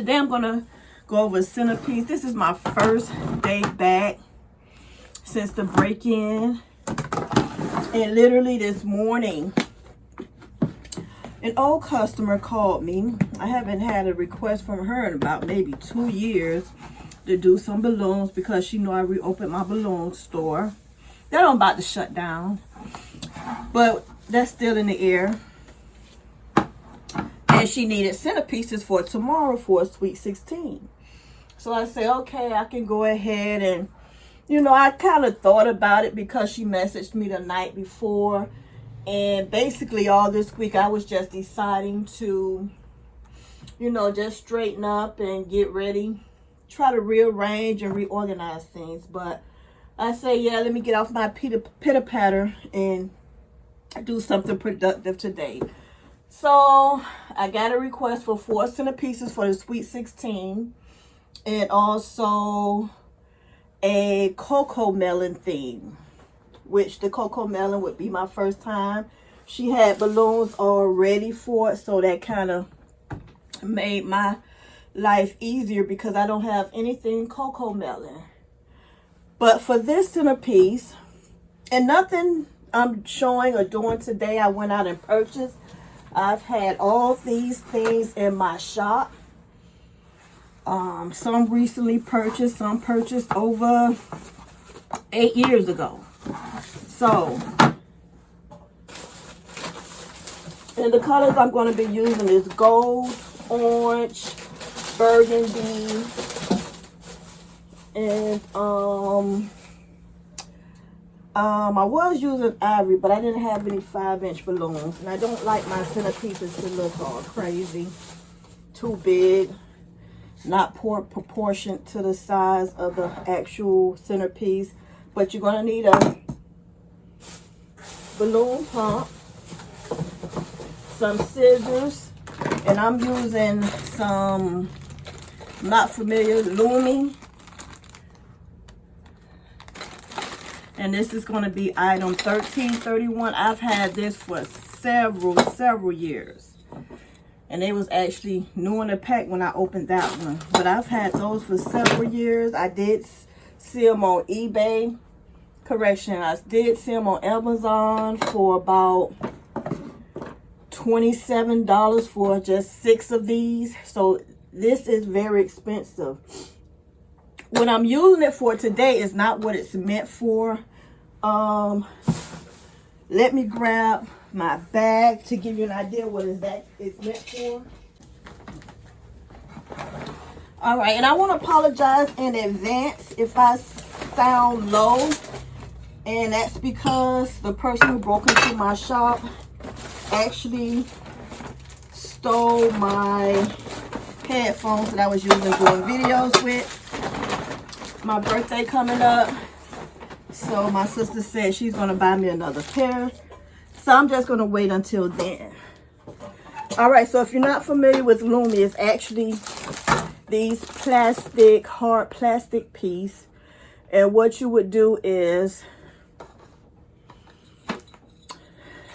Today I'm gonna go over a centerpiece. This is my first day back since the break-in, and literally this morning an old customer called me. I haven't had a request from her in about maybe 2 years to do some balloons because she know I reopened my balloon store. That I'm about to shut down, but that's still in the air. And she needed centerpieces for tomorrow for a Sweet 16. So I said, okay, I can go ahead and, you know, I kind of thought about it because she messaged me the night before. And basically all this week I was just deciding to, you know, just straighten up and get ready. Try to rearrange and reorganize things. But I say, yeah, let me get off my pitter-patter and do something productive today. So I got a request for 4 centerpieces for the Sweet 16 and also a cocoa melon theme, which the cocoa melon would be my first time. She had balloons all ready for it, so that kind of made my life easier because I don't have anything cocoa melon. But for this centerpiece, and nothing I'm showing or doing today, I went out and purchased. I've had all these things in my shop. Some recently purchased, some purchased over 8 years ago. So, and the colors I'm going to be using is gold, orange, burgundy, and I was using ivory, but I didn't have any 5-inch balloons, and I don't like my centerpieces to look all crazy, too big, not proportioned to the size of the actual centerpiece. But you're gonna need a balloon pump, some scissors, and I'm using some, not familiar, Lumi. And this is going to be item 1331. I've had this for several years. And it was actually new in the pack when I opened that one. But I've had those for several years. I did see them on eBay. Correction, I did see them on Amazon for about $27 for just 6 of these. So this is very expensive. What I'm using it for today is not what it's meant for. Let me grab my bag to give you an idea what it's meant for. All right, and I want to apologize in advance if I sound low, and that's because the person who broke into my shop actually stole my headphones that I was using doing videos with. My birthday coming up, so my sister said she's going to buy me another pair, so I'm just going to wait until then. All right, so if you're not familiar with Lumi, it's actually these plastic, hard plastic piece, and what you would do is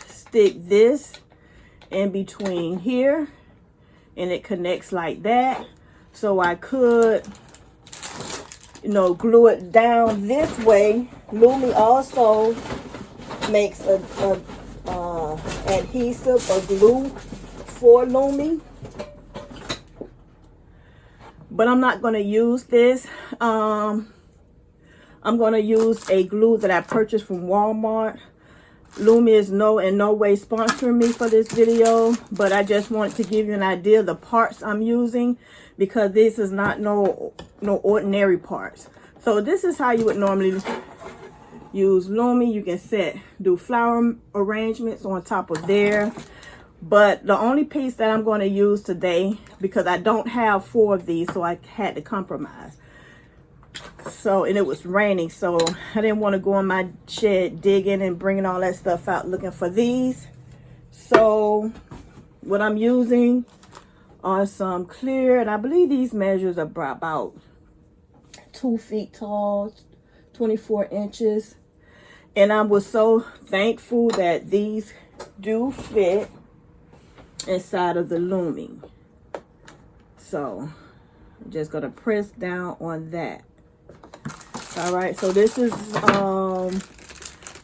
stick this in between here, and it connects like that. So I could, you know, glue it down this way. Lumi also makes a adhesive or glue for Lumi, but I'm not going to use this. I'm going to use a glue that I purchased from Walmart. Lumi is in no way sponsoring me for this video, but I just wanted to give you an idea of the parts I'm using, because this is not no ordinary parts. So this is how you would normally use Lumi. You can do flower arrangements on top of there. But the only piece that I'm going to use today, because I don't have 4 of these, so I had to compromise. So, and it was raining, so I didn't want to go in my shed digging and bringing all that stuff out looking for these. So what I'm using are some clear, and I believe these measures are about 2 feet tall, 24 inches. And I was so thankful that these do fit inside of the Lumi. So I'm just gonna press down on that. All right, so this is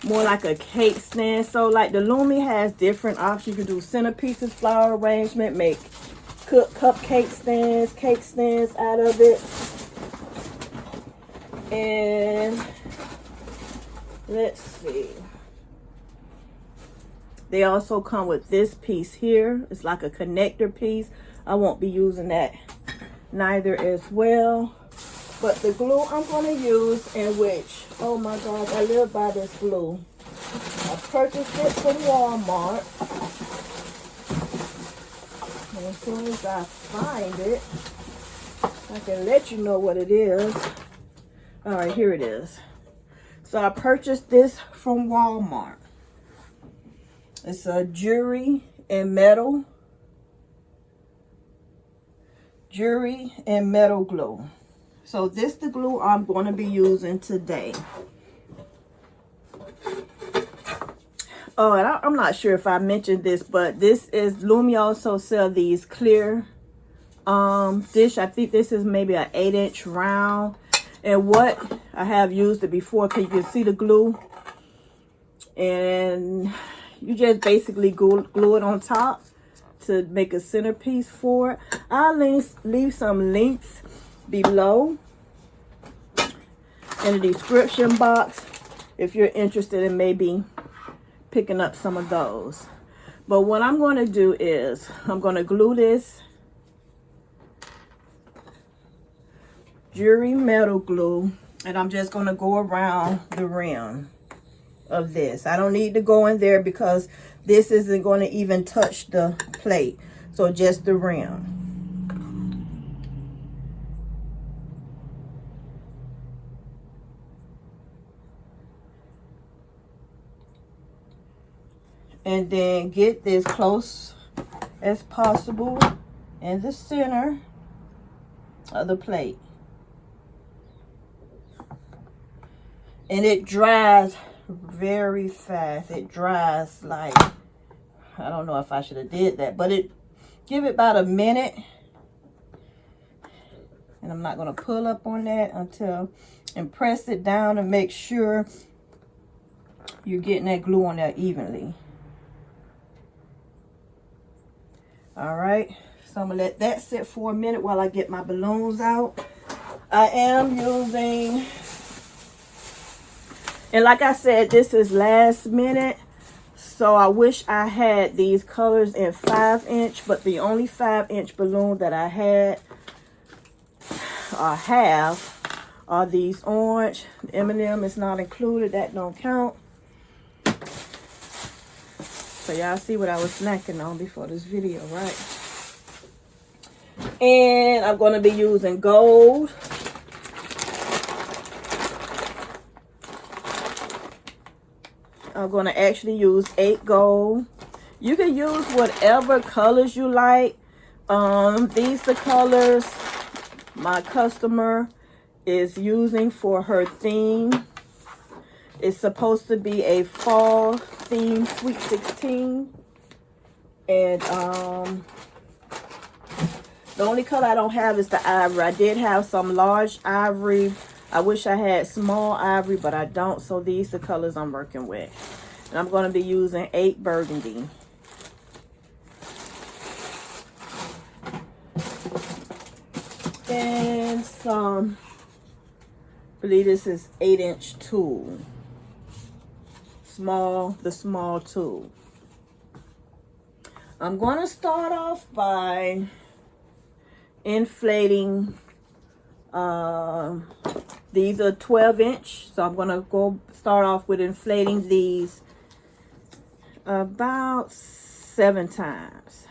more like a cake stand. So like the Lumi has different options. You can do centerpieces, flower arrangement, make cupcake stands, cake stands out of it. And let's see. They also come with this piece here. It's like a connector piece. I won't be using that neither as well. But the glue I'm going to use, in which, oh my gosh, I live by this glue. I purchased it from Walmart. And as soon as I find it, I can let you know what it is. All right, here it is. So I purchased this from Walmart. It's a jewelry and metal glue. So this the glue I'm going to be using today. Oh, and I'm not sure if I mentioned this, but this is Lumi also sell these clear dish. I think this is maybe an 8-inch round. And what I have used it before, because you can see the glue, and you just basically glue it on top to make a centerpiece for it. I'll leave some links below in the description box if you're interested in maybe picking up some of those. But what I'm going to do is I'm going to glue this jewelry metal glue, and I'm just going to go around the rim of this. I don't need to go in there because this isn't going to even touch the plate. So just the rim. And then get this close as possible in the center of the plate. And it dries very fast. It dries like, I don't know if I should have did that, but give it about a minute. And I'm not going to pull up on that and press it down and make sure you're getting that glue on there evenly. All right, so I'm gonna let that sit for a minute while I get my balloons out. I am using, and like I said, this is last minute, so I wish I had these colors in 5-inch, but the only 5-inch balloon that I had or have are these orange. The M&M is not included, that don't count. So y'all see what I was snacking on before this video, right? And I'm going to be using gold. I'm going to actually use 8 gold. You can use whatever colors you like. These the colors my customer is using for her theme. It's supposed to be a fall theme, Sweet 16. And the only color I don't have is the ivory. I did have some large ivory. I wish I had small ivory, but I don't. So these are the colors I'm working with. And I'm going to be using 8 burgundy. And some, I believe this is 8-inch tool. The small tool. I'm going to start off by inflating. These are 12-inch, so I'm going to start off with inflating these about 7 times.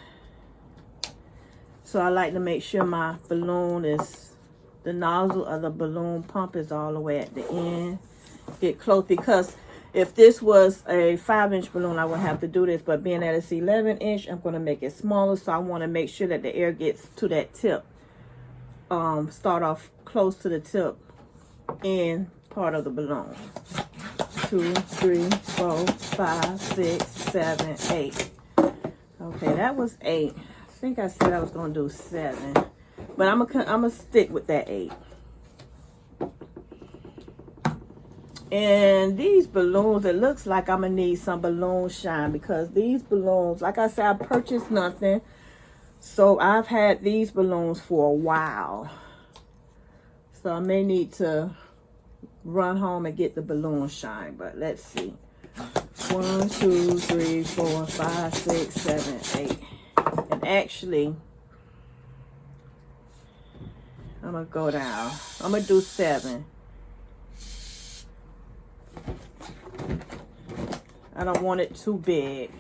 So I like to make sure my balloon is, the nozzle of the balloon pump is all the way at the end. Get close, because if this was a 5-inch balloon, I would have to do this. But being that it's 11-inch, I'm going to make it smaller. So I want to make sure that the air gets to that tip. Start off close to the tip end part of the balloon. 2, 3, 4, 5, 6, 7, 8. Okay, that was 8. I think I said I was going to do 7. But I'm gonna stick with that 8. And these balloons, it looks like I'm gonna need some balloon shine, because these balloons, like I said, I purchased nothing. So I've had these balloons for a while. So I may need to run home and get the balloon shine, but let's see. 1, 2, 3, 4, 5, 6, 7, 8. And actually, I'm gonna go down. I'm gonna do 7. I don't want it too big,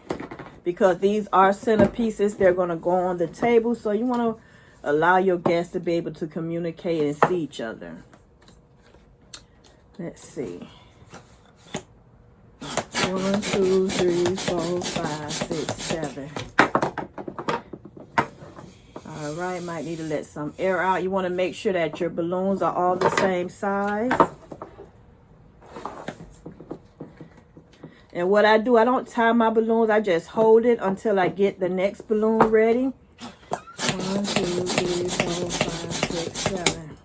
because these are centerpieces. They're gonna go on the table, so you want to allow your guests to be able to communicate and see each other. Let's see. 1, 2, 3, 4, 5, 6, 7. All right, might need to let some air out. You want to make sure that your balloons are all the same size. And what I do, I don't tie my balloons. I just hold it until I get the next balloon ready. 1, 2, 3, 4, 5, 6, 7.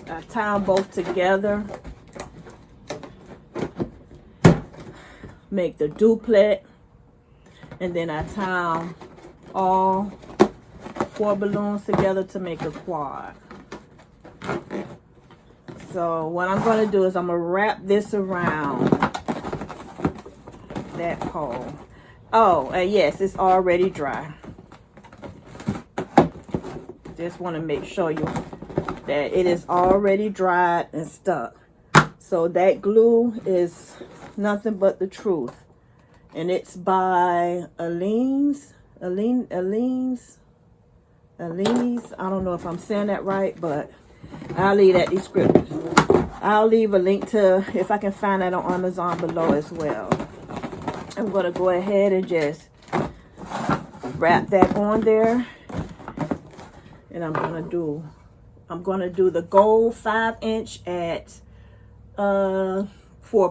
I tie them both together. Make the duplet. And then I tie them all 4 balloons together to make a quad. So what I'm going to do is I'm going to wrap this around that pole. Oh, and yes, it's already dry. Just want to make sure you that it is already dried and stuck. So that glue is nothing but the truth. And it's by Aleene's. I don't know if I'm saying that right, but I'll leave that description. I'll leave a link to, if I can find that on Amazon below as well. I'm going to go ahead and just wrap that on there. And I'm going to do the gold 5-inch at 4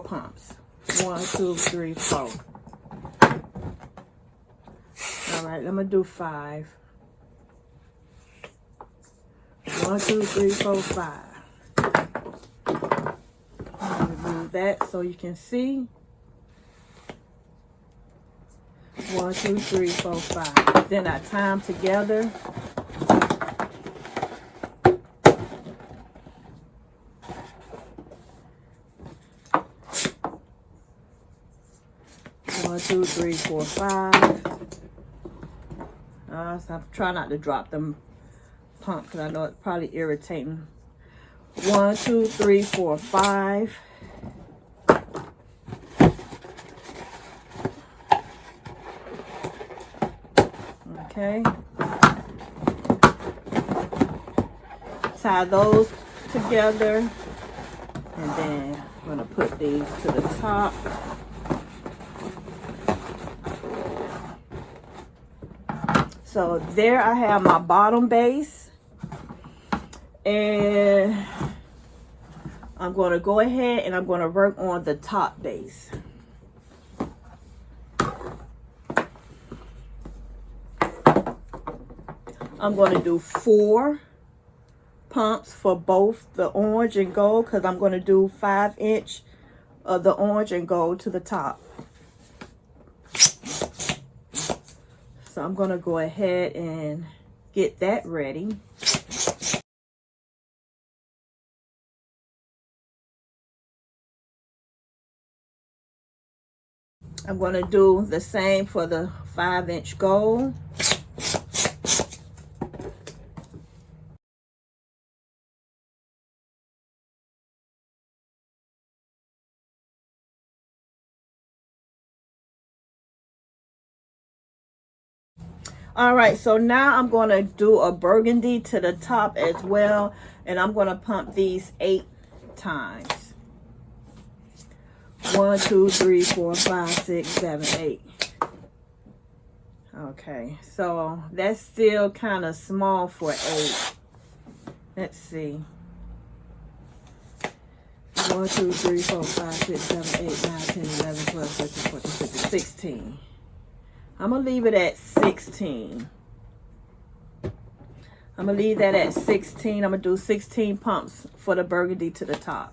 pumps. 1, 2, 3, 4. All right, I'm going to do 5. 1, 2, 3, 4, 5. Remove that so you can see. 1, 2, 3, 4, 5. Then I tie them together. One, 2, 3, 4, 5. So I'm trying not to drop them pump, because I know it's probably irritating. 1, 2, 3, 4, 5. Okay. Tie those together, and then I'm going to put these to the top. So there I have my bottom base, and I'm going to go ahead and I'm going to work on the top base. I'm going to do 4 pumps for both the orange and gold, because I'm going to do 5-inch of the orange and gold to the top. So I'm going to go ahead and get that ready. I'm going to do the same for the 5-inch gold. All right, so now I'm going to do a burgundy to the top as well, and I'm going to pump these 8 times. 1, 2, 3, 4, 5, 6, 7, 8. Okay, so that's still kind of small for 8. Let's see. 1, 2, 3, 4, 5, 6, 7, 8, 9, 10, 11, 12, 13, 14, 15, 16. I'm going to leave it at 16. I'm going to leave that at 16. I'm going to do 16 pumps for the burgundy to the top.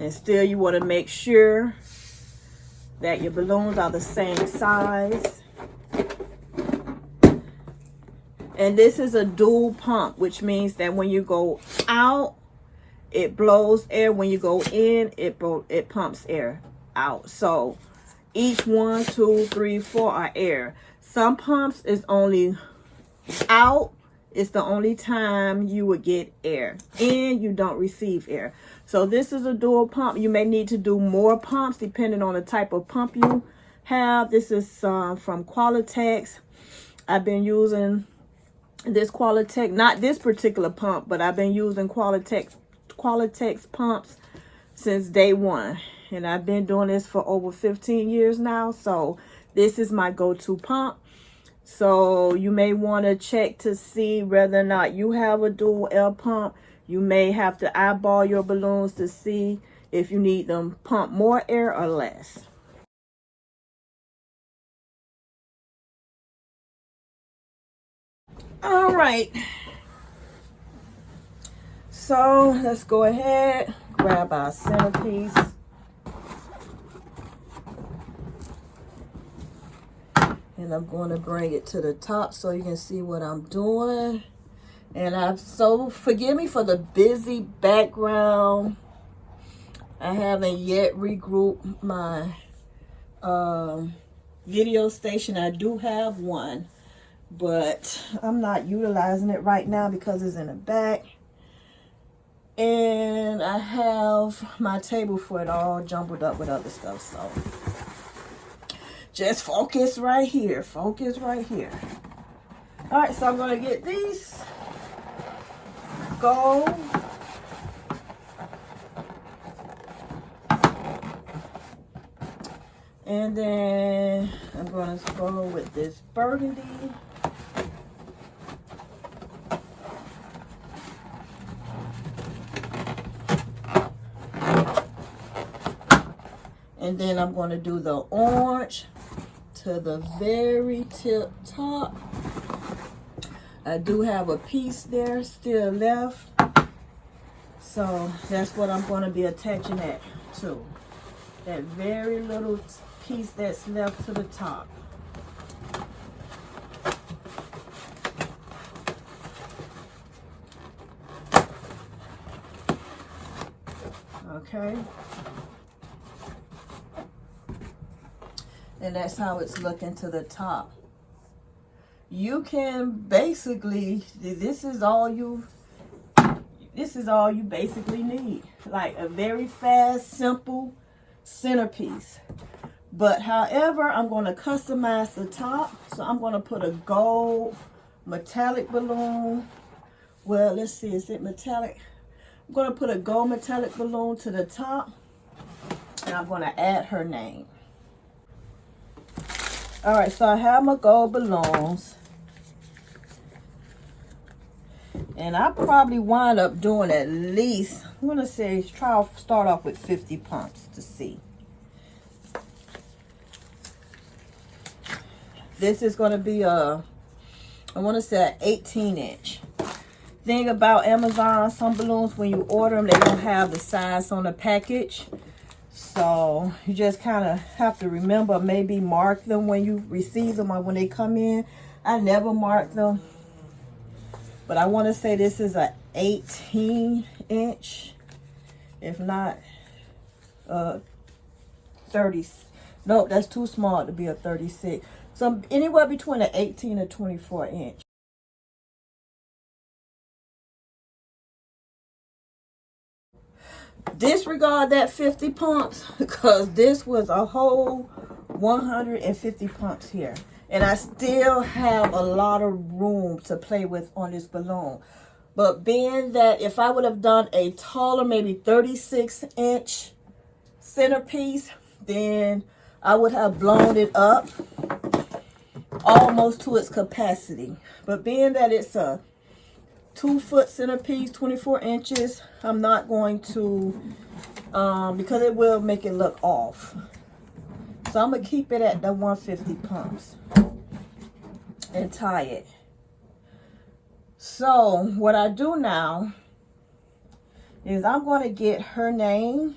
And still, you want to make sure that your balloons are the same size. And this is a dual pump, which means that when you go out, it blows air. When you go in, it pumps air out. So each 1, 2, 3, 4 are air. Some pumps is only out. It's the only time you would get air. In, you don't receive air. So this is a dual pump. You may need to do more pumps depending on the type of pump you have. This is from Qualitex. I've been using this Qualitex, not this particular pump, but I've been using Qualitex pumps since day one. And I've been doing this for over 15 years now. So this is my go-to pump. So you may want to check to see whether or not you have a dual L pump. You may have to eyeball your balloons to see if you need them pump more air or less. All right. So let's go ahead, grab our centerpiece. And I'm going to bring it to the top so you can see what I'm doing. And forgive me for the busy background. I haven't yet regrouped my video station. I do have one, but I'm not utilizing it right now because it's in the back. And I have my table for it all jumbled up with other stuff. So just focus right here. Focus right here. All right, so I'm going to get these gold. And then I'm going to go with this burgundy. And then I'm going to do the orange to the very tip top. I do have a piece there still left. So that's what I'm going to be attaching that to. That very little piece that's left to the top. Okay. And that's how it's looking to the top. You can basically, this is all you basically need. Like a very fast, simple centerpiece. But however, I'm going to customize the top. So I'm going to put a gold metallic balloon. Well, let's see, is it metallic? I'm going to put a gold metallic balloon to the top. And I'm going to add her name. All right, so I have my gold balloons. And I probably wind up doing at least, I'm going to say, start off with 50 pumps to see. This is going to be I want to say an 18-inch. Thing about Amazon, some balloons, when you order them, they don't have the size on the package. So you just kind of have to remember, maybe mark them when you receive them or when they come in. I never mark them. But I want to say this is a 18-inch, if not 30. Nope, that's too small to be a 36. So anywhere between an 18 and 24 inch. Disregard that 50 pumps because this was a whole 150 pumps here. And I still have a lot of room to play with on this balloon. But being that if I would have done a taller, maybe 36-inch centerpiece, then I would have blown it up almost to its capacity. But being that it's a 2-foot centerpiece, 24 inches, I'm not going to because it will make it look off. So I'm going to keep it at the 150 pumps and tie it. So what I do now is I'm going to get her name.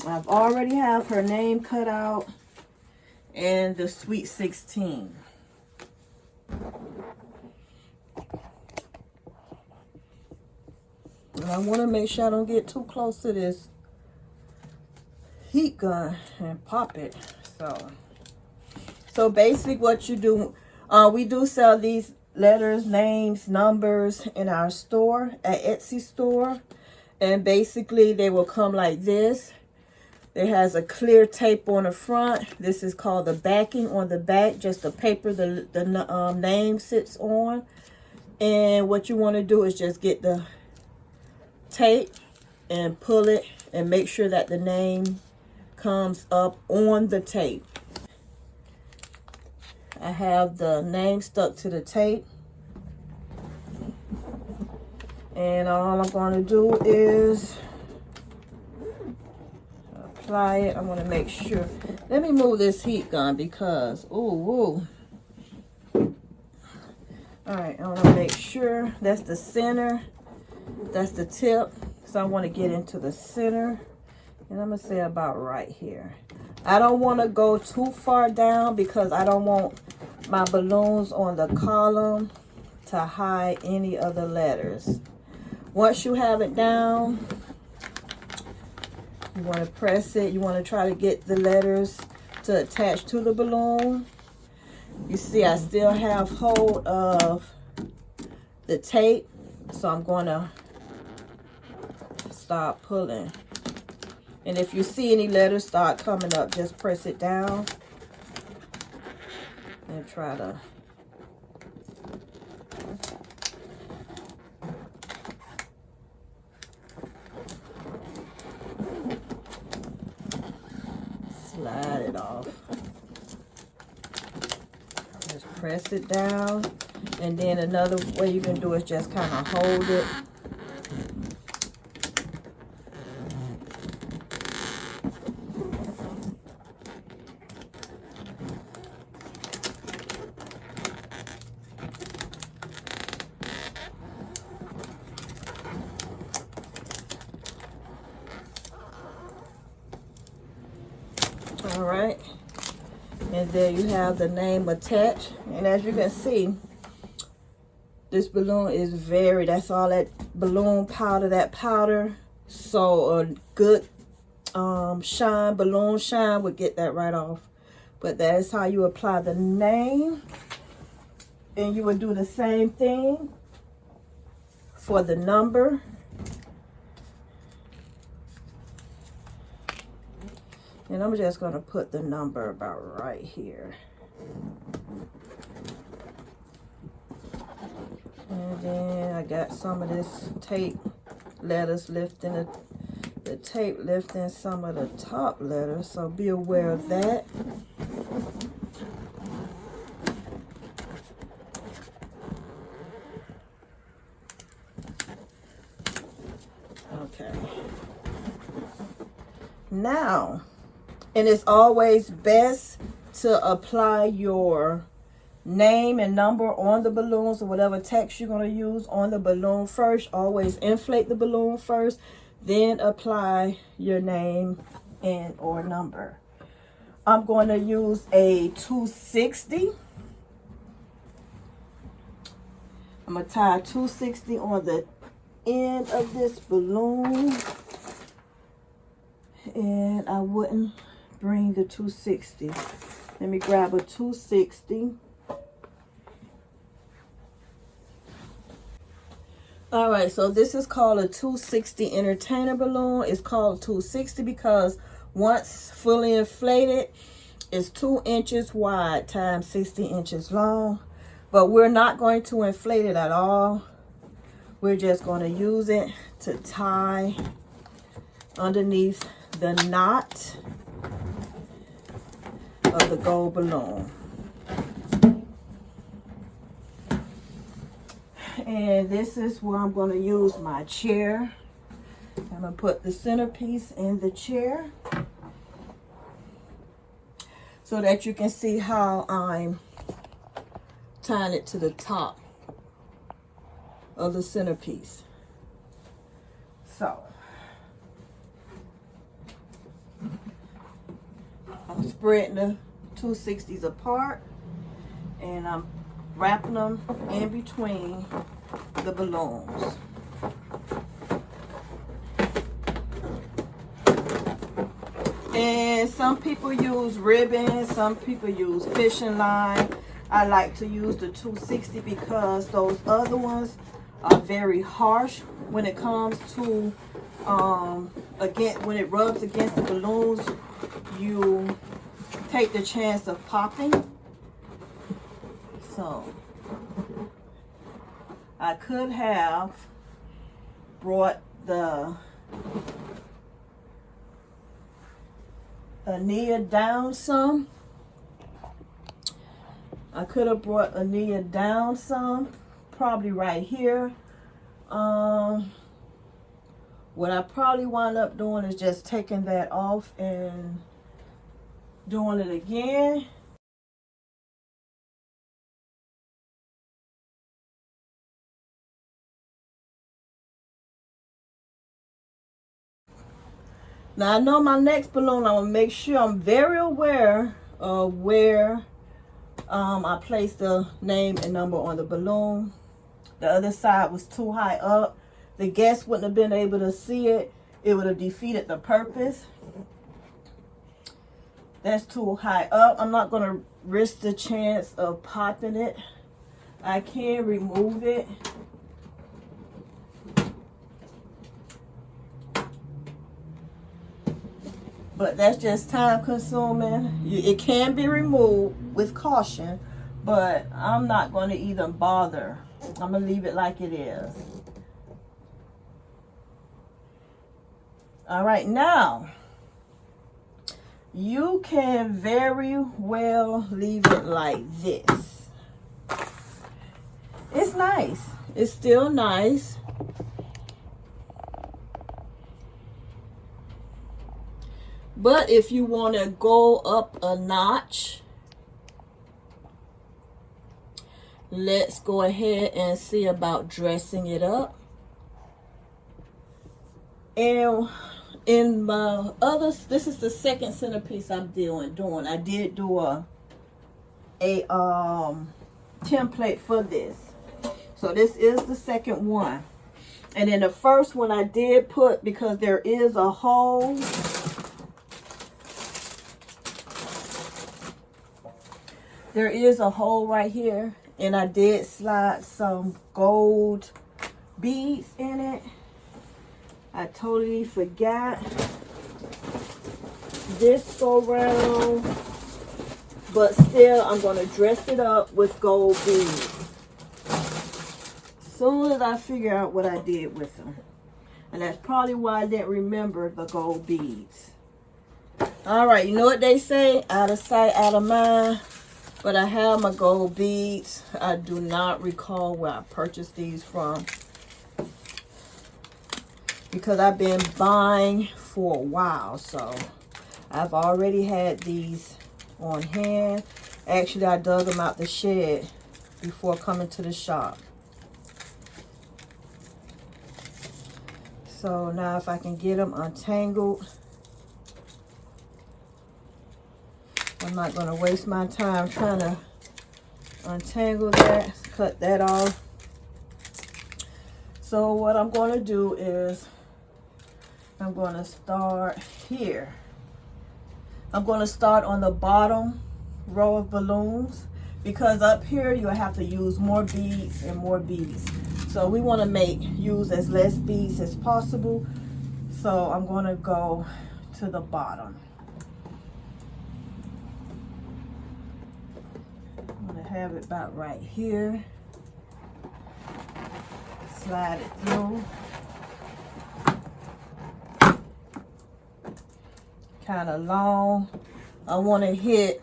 I've already have her name cut out and the Sweet 16. And I want to make sure I don't get too close to this heat gun and pop it. So basically what you do, we do sell these letters, names, numbers in our store, at Etsy store. And basically they will come like this. It has a clear tape on the front. This is called the backing on the back, just the paper the name sits on. And what you want to do is just get the tape and pull it and make sure that the name comes up on the tape. I have the name stuck to the tape. And all I'm going to do is apply it. I'm going to make sure. Let me move this heat gun because, ooh. Alright, I want to make sure that's the center. That's the tip. So I want to get into the center. And I'm going to say about right here. I don't want to go too far down because I don't want my balloons on the column to hide any of the letters. Once you have it down, you want to press it. You want to try to get the letters to attach to the balloon. You see I still have hold of the tape. So I'm going to start pulling. And if you see any letters start coming up, just press it down. And try to slide it off. Just press it down. And then another way you can do is just kind of hold it. All right, and there you have the name attached. And as you can see, this balloon is that's all that balloon powder, that powder. So a good balloon shine would get that right off. But that is how you apply the name. And you would do the same thing for the number. And I'm just going to put the number about right here. And then I got some of this tape letters lifting, the tape lifting some of the top letters. So be aware of that. Okay. Now, and it's always best to apply your name and number on the balloons or whatever text you're going to use on the balloon first. Always inflate the balloon first, then apply your name and or number. I'm going to use a 260. I'm going to tie 260 on the end of this balloon. And I wouldn't bring the 260. Let me grab a 260. All right, so this is called a 260 entertainer balloon. It's called 260 because once fully inflated, it's 2 inches wide times 60 inches long. But we're not going to inflate it at all. We're just going to use it to tie underneath the knot of the gold balloon. And this is where I'm going to use my chair. I'm going to put the centerpiece in the chair so that you can see how I'm tying it to the top of the centerpiece. So I'm spreading the 260s apart and I'm wrapping them in between the balloons. And some people use ribbon, some people use fishing line. I like to use the 260 because those other ones are very harsh when it comes to again, when it rubs against the balloons, you take the chance of popping. So I could have brought the Ania down some. I could have brought Ania down some, probably right here. What I probably wind up doing is just taking that off and doing it again. Now I know my next balloon, I'm gonna make sure I'm very aware of where I placed the name and number on the balloon. The other side was too high up. The guests wouldn't have been able to see it. It would have defeated the purpose. That's too high up. I'm not gonna risk the chance of popping it. I can remove it. But that's just time consuming. It can be removed with caution, but I'm not going to even bother. I'm going to leave it like it is. All right, now you can very well leave it like this. It's nice. It's still nice. But if you want to go up a notch, let's go ahead and see about dressing it up. And in my others, this is the second centerpiece I'm doing. I did do a template for this. So this is the second one. And then the first one I did put, because there is a hole. There is a hole right here, and I did slide some gold beads in it. I totally forgot this go round, but still I'm going to dress it up with gold beads. Soon as I figure out what I did with them. And that's probably why I didn't remember the gold beads. All right, you know what they say? Out of sight, out of mind. But I have my gold beads. I do not recall where I purchased these from, because I've been buying for a while. So I've already had these on hand. Actually, I dug them out the shed before coming to the shop. So now if I can get them untangled, I'm not going to waste my time trying to untangle that, cut that off. So what I'm going to do is I'm going to start here. I'm going to start on the bottom row of balloons, because up here you'll have to use more beads and more beads. So we want to use as less beads as possible. So I'm going to go to the bottom. Have it about right here. Slide it through. Kind of long. I want to hit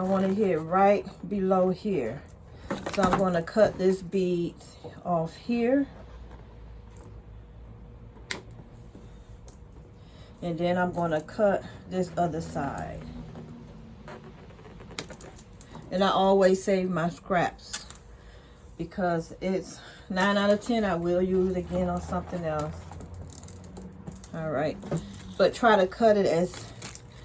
I want to hit right below here. So I'm going to cut this bead off here. And then I'm going to cut this other side. And I always save my scraps because it's 9 out of 10 I will use it again on something else. All right, but try to cut it as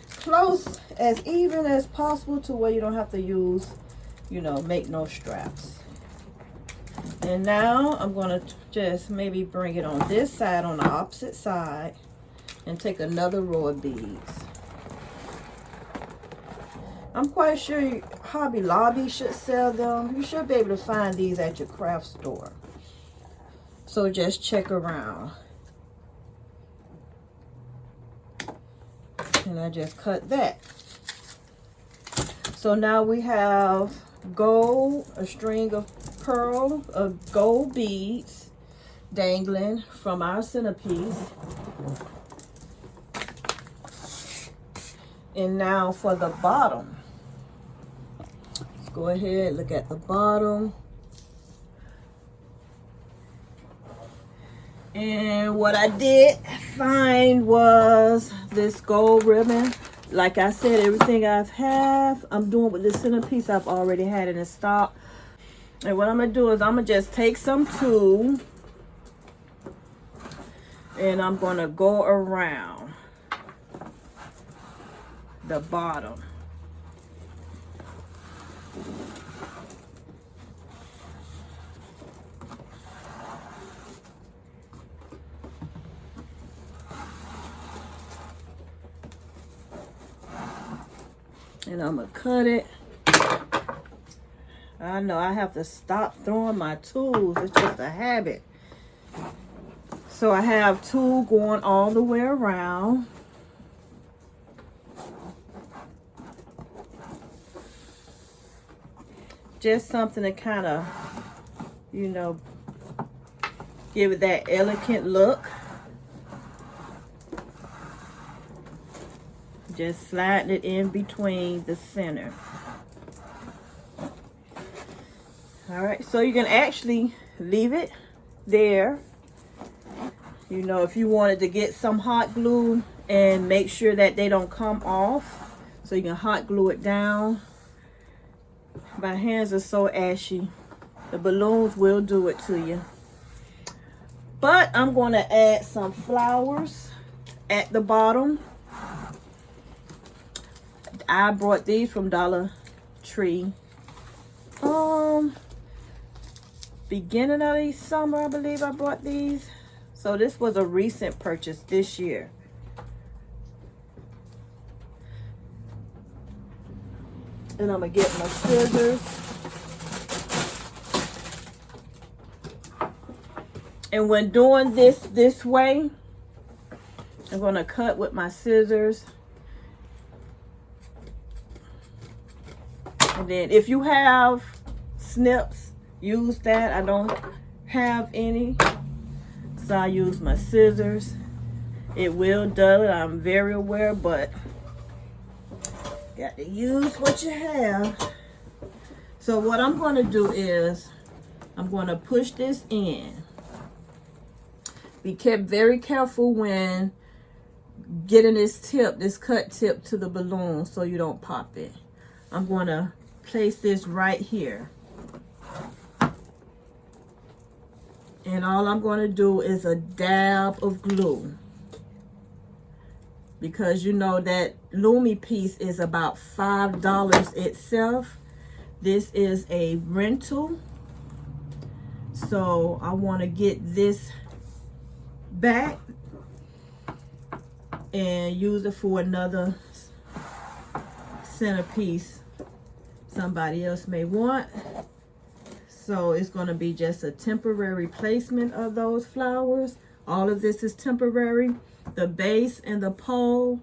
close, as even as possible to where you don't have to use, you know, make no straps. And now I'm going to just maybe bring it on this side, on the opposite side, and take another row of beads. I'm quite sure Hobby Lobby should sell them. You should be able to find these at your craft store. So just check around. And I just cut that. So now we have gold, a string of pearl, of gold beads dangling from our centerpiece. And now for the bottom. Let's go ahead, look at the bottom. And what I did find was this gold ribbon. Like I said, everything I'm doing with this centerpiece, I've already had it in stock. And what I'm gonna do is I'm gonna just take some tulle and I'm gonna go around the bottom. And I'm gonna cut it. I know I have to stop throwing my tools. It's just a habit. So I have tulle going all the way around. Just something to kind of, you know, give it that elegant look. Just sliding it in between the center. All right, so you can actually leave it there. You know, if you wanted to get some hot glue and make sure that they don't come off, so you can hot glue it down. My hands are so ashy. The balloons will do it to you. But I'm going to add some flowers at the bottom. I brought these from Dollar Tree. Beginning of the summer, I believe I brought these. So this was a recent purchase this year. And I'm gonna get my scissors. And when doing this way, I'm gonna cut with my scissors. And then if you have snips, use that. I don't have any, so I use my scissors. It will dull it, I'm very aware, but got to use what you have. So what I'm going to do is I'm going to push this in. Be very careful when getting this cut tip to the balloon so you don't pop it. I'm going to place this right here. And all I'm going to do is a dab of glue. Because you know that Lumi piece is about $5 itself. This is a rental. So I want to get this back and use it for another centerpiece somebody else may want. So it's going to be just a temporary placement of those flowers. All of this is temporary. The base and the pole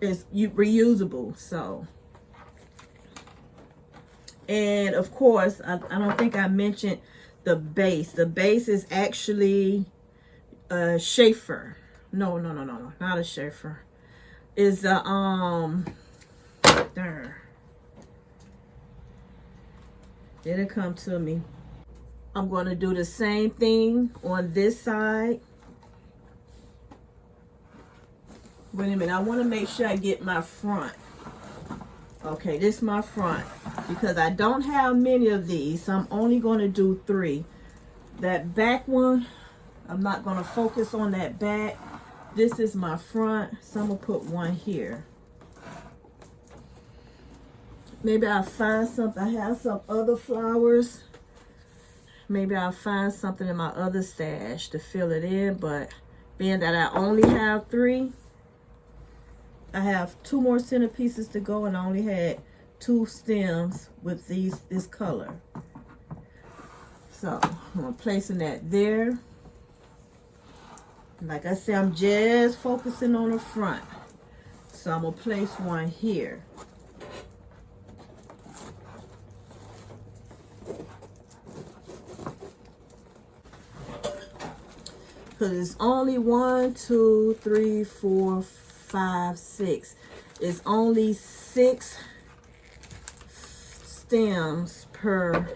is reusable. So, and of course, I don't think I mentioned the base. The base is actually a Schaefer. No, not a Schaefer. It's a It'll come to me. I'm going to do the same thing on this side. Wait a minute, I want to make sure I get my front. Okay, this is my front because I don't have many of these, so I'm only going to do 3. That back one, I'm not going to focus on that back. This is my front, so I'm going to put one here. Maybe I'll find something. I have some other flowers. Maybe I'll find something in my other stash to fill it in, but being that I only have 3, I have 2 more centerpieces to go, and I only had 2 stems with this color. So I'm placing that there. Like I said, I'm just focusing on the front. So I'm gonna place one here. Because it's only 1, 2, 3, 4, 5, 6. It's only 6 stems per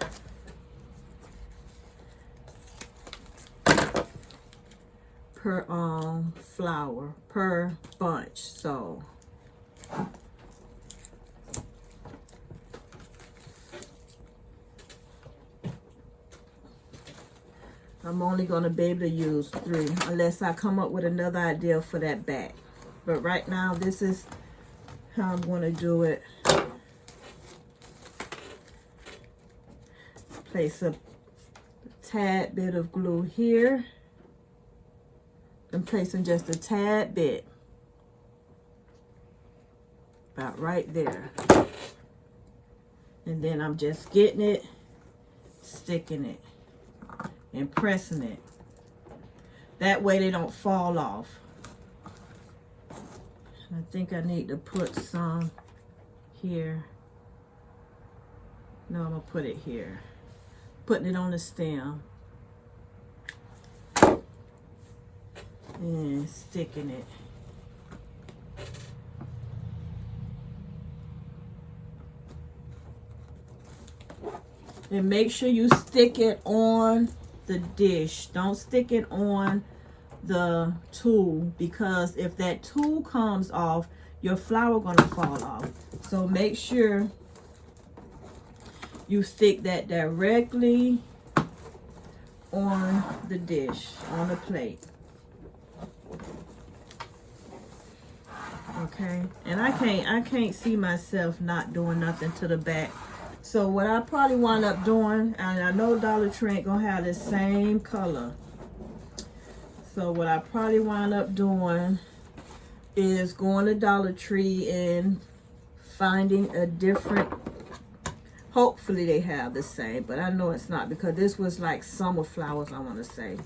flower, per bunch. So I'm only going to be able to use 3 unless I come up with another idea for that back. But right now, this is how I'm going to do it. Place a tad bit of glue here. I'm placing just a tad bit. About right there. And then I'm just getting it, sticking it, and pressing it. That way they don't fall off. I think I need to put some here. No, I'm gonna put it here. Putting it on the stem. And sticking it. And make sure you stick it on the dish. Don't stick it on the tool, because if that tool comes off, your flower gonna fall off. So make sure you stick that directly on the dish, on the plate. Okay, and I can't see myself not doing nothing to the back. So what I probably wind up doing, and I know Dollar Tree ain't gonna have the same color. So what I probably wind up doing is going to Dollar Tree and finding a different, hopefully they have the same, but I know it's not, because this was like summer flowers, I want to say.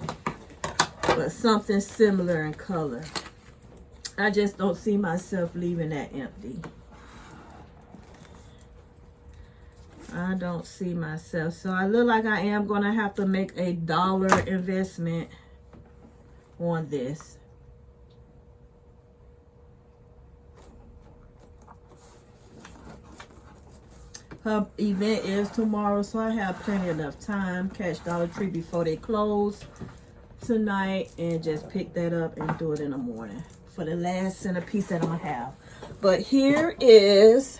But something similar in color. I just don't see myself leaving that empty. I don't see myself. So I look like I am going to have to make a $1 investment on this. Her event is tomorrow, so I have plenty enough time. Catch Dollar Tree before they close tonight and just pick that up and do it in the morning for the last centerpiece that I'm gonna have. But here is,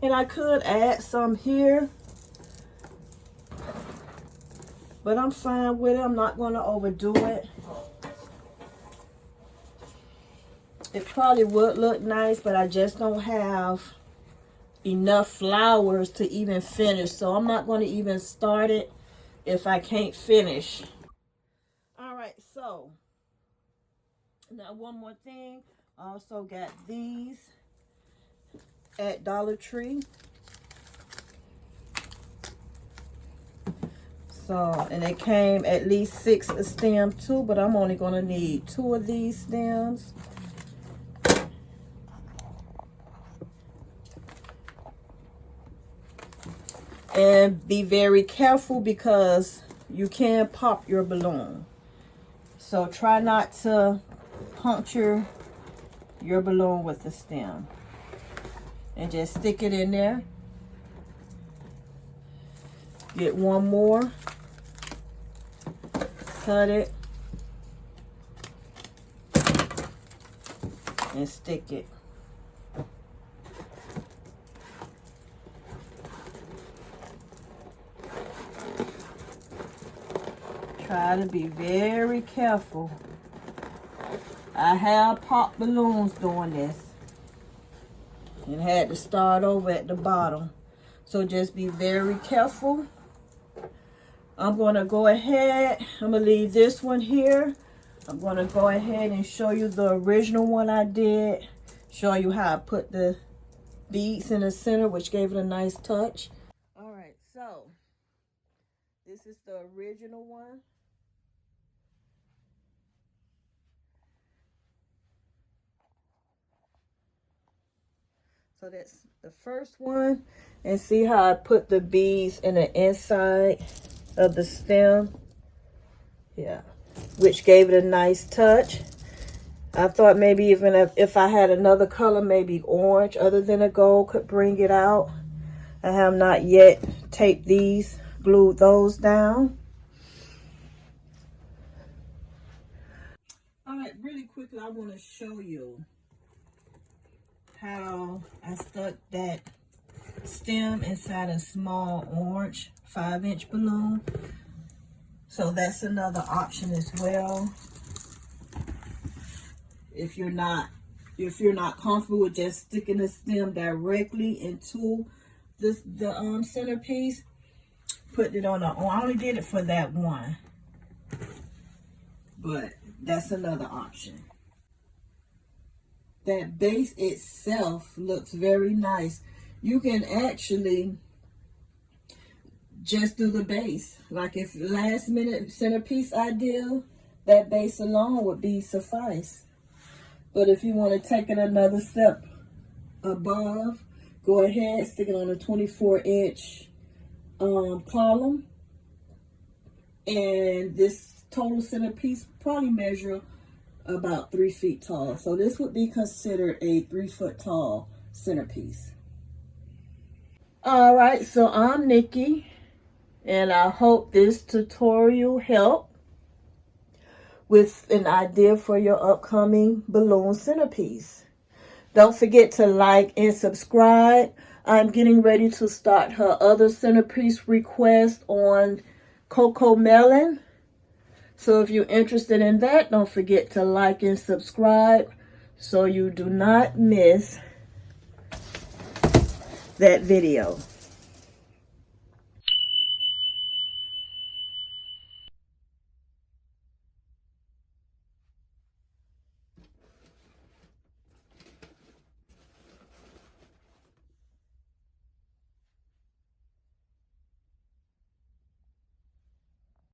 and I could add some here, but I'm fine with it. I'm not gonna overdo it. It probably would look nice, but I just don't have enough flowers to even finish. So I'm not going to even start it if I can't finish. All right, so now one more thing. I also got these at Dollar Tree. So, and it came at least 6 a stem too, but I'm only going to need 2 of these stems. And be very careful because you can pop your balloon. So try not to puncture your balloon with the stem. And just stick it in there Get one more, cut it, and stick it. Try to be very careful. I have popped balloons doing this and had to start over at the bottom. So just be very careful. I'm going to go ahead. I'm going to leave this one here. I'm going to go ahead and show you the original one I did. Show you how I put the beads in the center, which gave it a nice touch. All right, so this is the original one. So that's the first one. And see how I put the beads in the inside of the stem? Yeah, which gave it a nice touch. I thought maybe even if I had another color, maybe orange other than a gold could bring it out. I have not yet taped these, glued those down. All right, really quickly, I want to show you how I stuck that stem inside a small orange 5-inch balloon. So that's another option as well. If you're not comfortable with just sticking the stem directly into the centerpiece, put it on I only did it for that one, but that's another option. That base itself looks very nice. You can actually just do the base. Like if last minute centerpiece ideal, that base alone would be suffice. But if you want to take it another step above, go ahead, stick it on a 24-inch column. And this total centerpiece probably measure about 3 feet tall. So this would be considered a 3-foot tall centerpiece. All right, so I'm Nikki, and I hope this tutorial helped with an idea for your upcoming balloon centerpiece. Don't forget to like and subscribe. I'm getting ready to start her other centerpiece request on Cocoa Melon. So if you're interested in that, don't forget to like and subscribe so you do not miss that video.